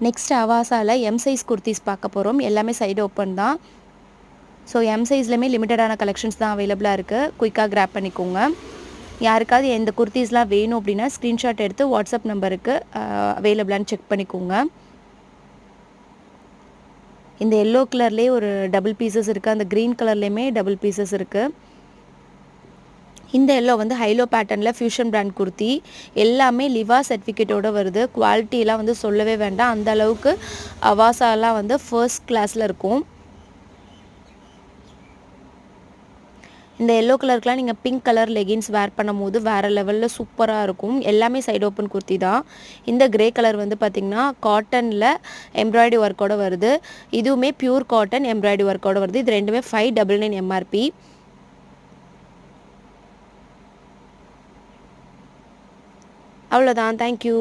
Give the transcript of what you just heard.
Next அவாசால M size kurtis பார்க்க போகிறோம். எல்லாமே சைடு ஓப்பன் தான். ஸோ எம் சைஸ்லையுமே லிமிட்டடான கலெக்ஷன்ஸ் தான் அவைலபிளாக இருக்குது. குயிக்காக கிராப் பண்ணிக்கோங்க. யாருக்காவது எந்த குர்த்திஸ்லாம் வேணும் அப்படின்னா ஸ்க்ரீன்ஷாட் எடுத்து வாட்ஸ்அப் நம்பருக்கு அவைலபிளான்னு செக் பண்ணிக்கோங்க. இந்த எல்லோ கலர்லேயே ஒரு டபுள் பீசஸ் இருக்குது. அந்த க்ரீன் கலர்லேயுமே டபுள் பீசஸ் இருக்குது. இந்த எல்லோ வந்து ஹைலோ பேட்டர்னில் ஃபியூஷன் பிராண்ட் குர்த்தி. எல்லாமே லிவா சர்டிஃபிகேட்டோடு வருது. குவாலிட்டிலாம் வந்து சொல்லவே வேண்டாம். அந்த அளவுக்கு அவாசாலாம் வந்து ஃபர்ஸ்ட் கிளாஸில் இருக்கும். இந்த எல்லோ கலருக்குலாம் நீங்கள் பிங்க் கலர் லெகின்ஸ் வேர் பண்ணும்போது வேறு லெவலில் சூப்பராக இருக்கும். எல்லாமே சைடு ஓப்பன் குர்த்தி தான். இந்த கிரே கலர் வந்து பார்த்திங்கன்னா காட்டனில் எம்ப்ராய்டரி ஒர்க்கோடு வருது. இதுவுமே பியூர் காட்டன் எம்ப்ராய்டரி ஒர்க்கோடு வருது. இது ரெண்டுமே 599 எம்ஆர்பி. அவ்வளோதான். தேங்க்யூ.